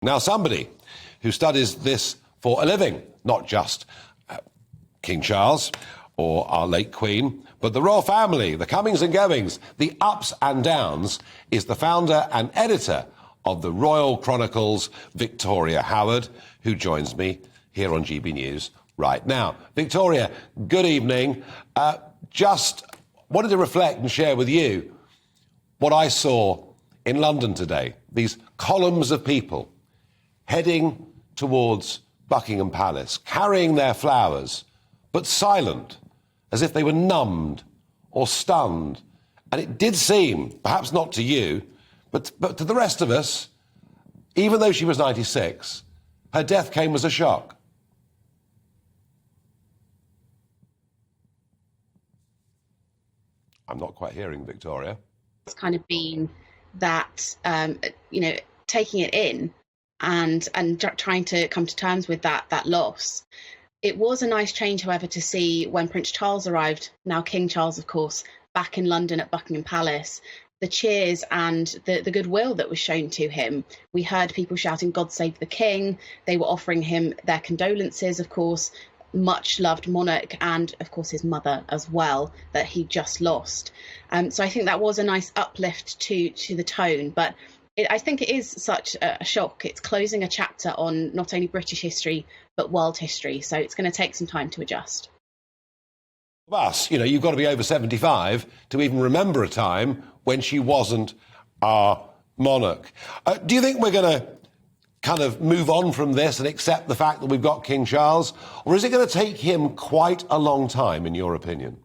Now, somebody who studies this for a living, not just King Charles or our late Queen, but the royal family, the comings and goings, the ups and downs, is the founder and editor of the Royal Chronicles, Victoria Howard, who joins me here on GB News right now. Victoria, good evening. Just wanted to reflect and share with you what I saw in London today. These columns of people heading towards Buckingham Palace, carrying their flowers, but silent, as if they were numbed or stunned. And it did seem, perhaps not to you, but to the rest of us, even though she was 96, her death came as a shock. I'm not quite hearing Victoria. It's kind of been that, taking it in and trying to come to terms with that loss. It was a nice change, however, to see when Prince Charles arrived, now King Charles, of course, back in London at Buckingham Palace, the cheers and the goodwill that was shown to him. We heard people shouting, "God save the King." They were offering him their condolences, of course, much loved monarch, and of course his mother as well, that he just lost. So I think that was a nice uplift to the tone, but I think it is such a shock. It's closing a chapter on not only British history, but world history. So it's going to take some time to adjust. Us, you've got to be over 75 to even remember a time when she wasn't our monarch. Do you think we're going to kind of move on from this and accept the fact that we've got King Charles? Or is it going to take him quite a long time, in your opinion?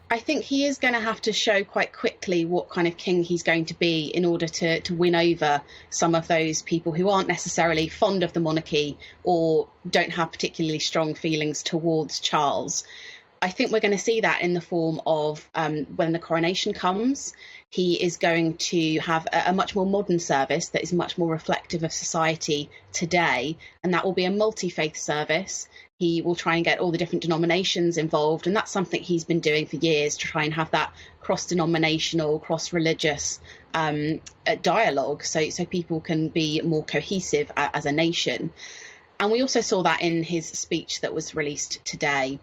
I think he is going to have to show quite quickly what kind of king he's going to be in order to win over some of those people who aren't necessarily fond of the monarchy or don't have particularly strong feelings towards Charles. I think we're going to see that in the form of when the coronation comes. He is going to have a much more modern service that is much more reflective of society today, and that will be a multi-faith service. He will try and get all the different denominations involved, and that's something he's been doing for years, to try and have that cross-denominational, cross-religious dialogue, so people can be more cohesive as a nation. And we also saw that in his speech that was released today.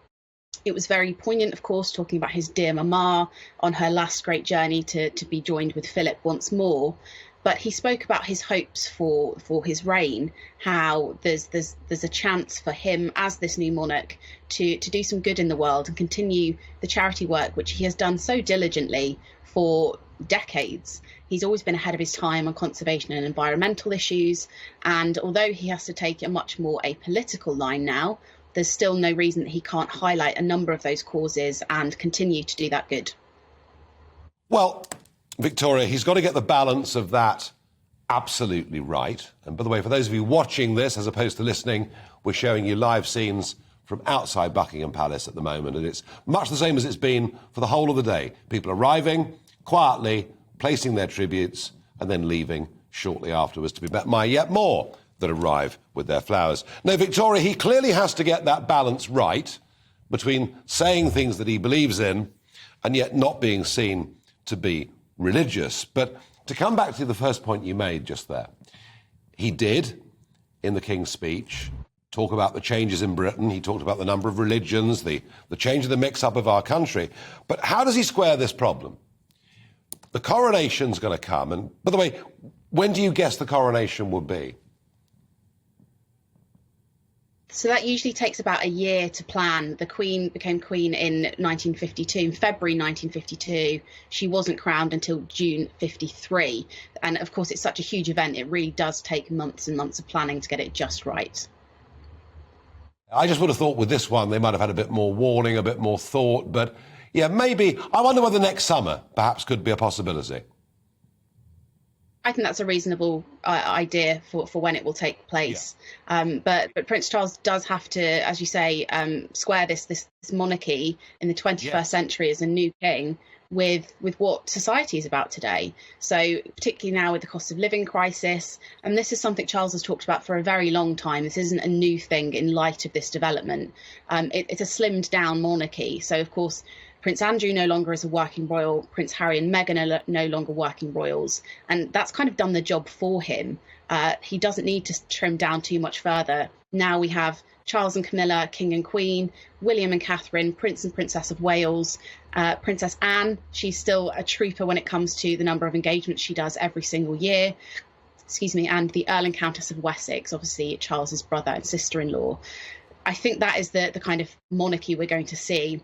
It was very poignant, of course, talking about his dear mama on her last great journey to be joined with Philip once more. But he spoke about his hopes for his reign, how there's a chance for him as this new monarch to do some good in the world and continue the charity work, which he has done so diligently for decades. He's always been ahead of his time on conservation and environmental issues. And although he has to take a much more apolitical line now, there's still no reason that he can't highlight a number of those causes and continue to do that good. Well, Victoria, he's got to get the balance of that absolutely right. And by the way, for those of you watching this as opposed to listening, we're showing you live scenes from outside Buckingham Palace at the moment, and it's much the same as it's been for the whole of the day. People arriving quietly, placing their tributes, and then leaving shortly afterwards to be met by yet more that arrive with their flowers. Now, Victoria, he clearly has to get that balance right between saying things that he believes in and yet not being seen to be religious. But to come back to the first point you made just there, he did, in the King's speech, talk about the changes in Britain. He talked about the number of religions, the change of the mix-up of our country. But how does he square this problem? The coronation's going to come. And, by the way, when do you guess the coronation will be? So that usually takes about a year to plan. The Queen became Queen in 1952, in February 1952. She wasn't crowned until June 53. And of course, it's such a huge event. It really does take months and months of planning to get it just right. I just would have thought with this one, they might have had a bit more warning, a bit more thought. But yeah, maybe, I wonder whether next summer perhaps could be a possibility. I think that's a reasonable idea for when it will take place. Yeah. But Prince Charles does have to, as you say, square this monarchy in the 21st century as a new king with what society is about today. So particularly now with the cost of living crisis, and this is something Charles has talked about for a very long time. This isn't a new thing in light of this development. It's a slimmed down monarchy. So of course, Prince Andrew no longer is a working royal. Prince Harry and Meghan are no longer working royals. And that's kind of done the job for him. He doesn't need to trim down too much further. Now we have Charles and Camilla, King and Queen, William and Catherine, Prince and Princess of Wales, Princess Anne. She's still a trooper when it comes to the number of engagements she does every single year. And the Earl and Countess of Wessex, obviously Charles's brother and sister-in-law. I think that is the kind of monarchy we're going to see.